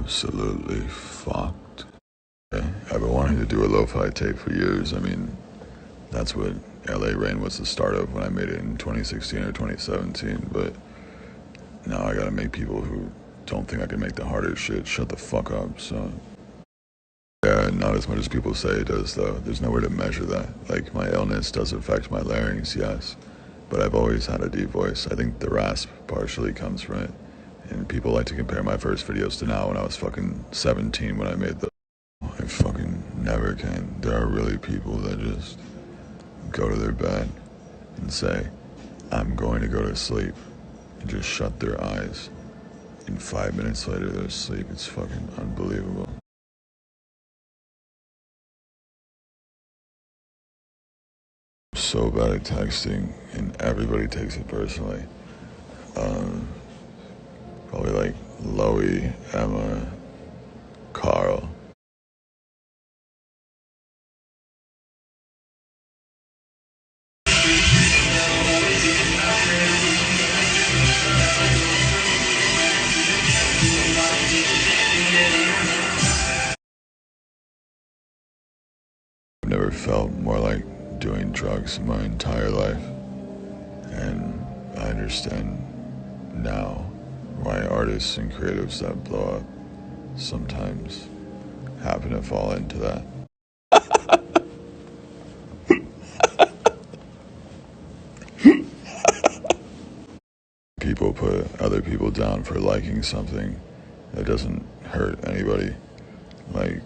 absolutely fucked. Yeah, I've been wanting to do a lo-fi tape for years. I mean, that's what LA Rain was the start of when I made it in 2016 or 2017, but now I gotta make people who don't think I can make the harder shit shut the fuck up, so. Yeah, not as much as people say it does, though. There's no way to measure that. Like, my illness does affect my larynx, yes, but I've always had a deep voice. I think the rasp partially comes from it, and people like to compare my first videos to now when I was fucking 17 when I made them. I fucking never can. There are really people that just go to their bed and say, I'm going to go to sleep, and just shut their eyes. And 5 minutes later, they're asleep. It's fucking unbelievable. I'm so bad at texting, and everybody takes it personally. Probably like Loey, Emma, Carl. I've never felt more like doing drugs in my entire life, and I understand now why artists and creatives that blow up sometimes happen to fall into that. People put other people down for liking something that doesn't hurt anybody. Like,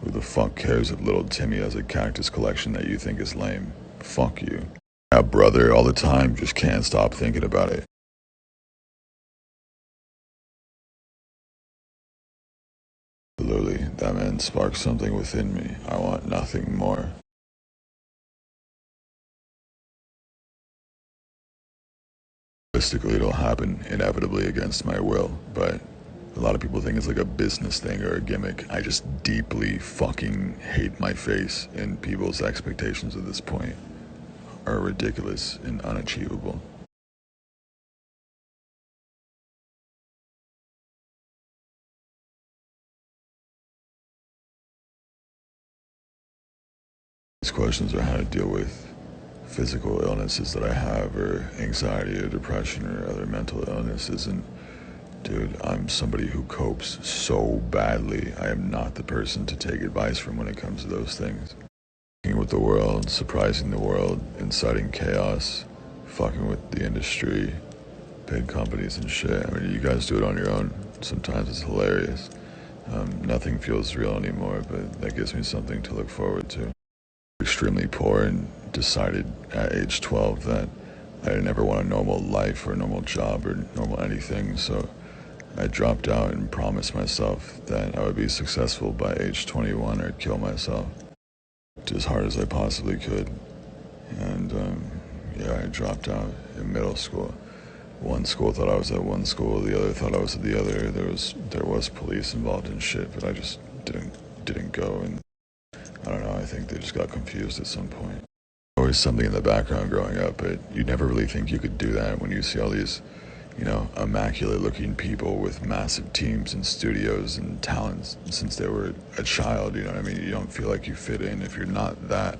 who the fuck cares if little Timmy has a cactus collection that you think is lame? Fuck you. My brother all the time, just can't stop thinking about it. Absolutely, that man sparked something within me. I want nothing more. Realistically, it'll happen inevitably against my will, but a lot of people think it's like a business thing or a gimmick. I just deeply fucking hate my face, and people's expectations at this point are ridiculous and unachievable. These questions are how to deal with physical illnesses that I have, or anxiety or depression or other mental illnesses, and dude, I'm somebody who copes so badly. I am not the person to take advice from when it comes to those things. Fucking with the world, surprising the world, inciting chaos, fucking with the industry, big companies and shit. I mean, you guys do it on your own. Sometimes it's hilarious. Nothing feels real anymore, but that gives me something to look forward to. Extremely poor and decided at age 12 that I didn't ever want a normal life or a normal job or normal anything, so I dropped out and promised myself that I would be successful by age 21 or kill myself as hard as I possibly could. And yeah, I dropped out in middle school. One school thought I was at one school, the other thought I was at the other. There was police involved in shit, but I just didn't go, and I don't know, I think they just got confused at some point. Always something in the background growing up, but you never really think you could do that when you see all these, you know, immaculate looking people with massive teams and studios and talents since they were a child, you know what I mean? You don't feel like you fit in if you're not that.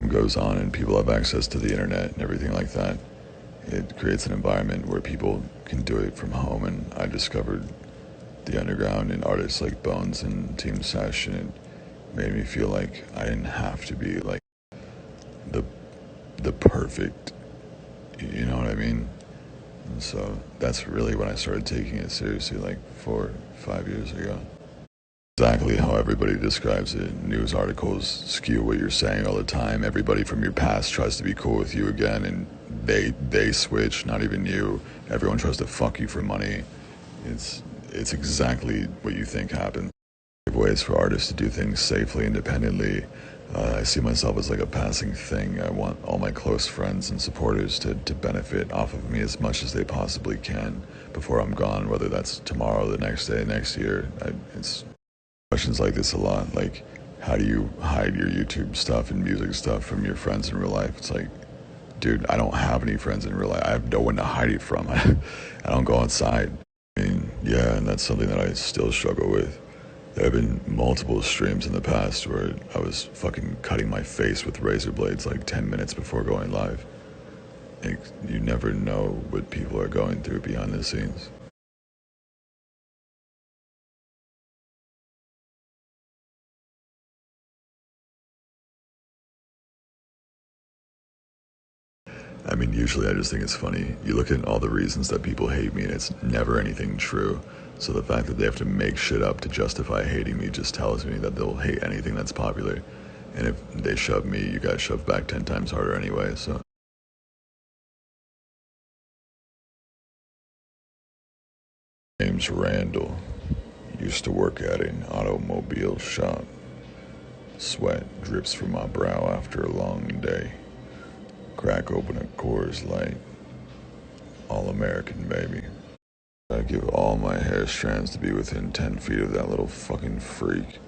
It goes on and people have access to the internet and everything like that. It creates an environment where people can do it from home, and I discovered the underground and artists like Bones and Team Sesh, and it made me feel like I didn't have to be like the perfect, you know what I mean? And so that's really when I started taking it seriously, like 4 or 5 years ago. Exactly how everybody describes it. News articles skew what you're saying all the time. Everybody from your past tries to be cool with you again, and they switch, not even you. Everyone tries to fuck you for money. It's exactly what you think happens. Ways for artists to do things safely, independently. I see myself as like a passing thing. I want all my close friends and supporters to benefit off of me as much as they possibly can before I'm gone, whether that's tomorrow, the next day, next year. It's questions like this a lot, like, how do you hide your YouTube stuff and music stuff from your friends in real life? It's like, dude, I don't have any friends in real life. I have no one to hide it from. I don't go outside. I mean, Yeah, and that's something that I still struggle with. There have been multiple streams in the past where I was fucking cutting my face with razor blades like 10 minutes before going live. You never know what people are going through behind the scenes. I mean, usually I just think it's funny. You look at all the reasons that people hate me, and it's never anything true. So the fact that they have to make shit up to justify hating me just tells me that they'll hate anything that's popular. And if they shove me, you guys shove back 10 times harder anyway, so. James Randall. Used to work at an automobile shop. Sweat drips from my brow after a long day. Crack open a Coors Light. All American, baby. I'd give all my hair strands to be within 10 feet of that little fucking freak.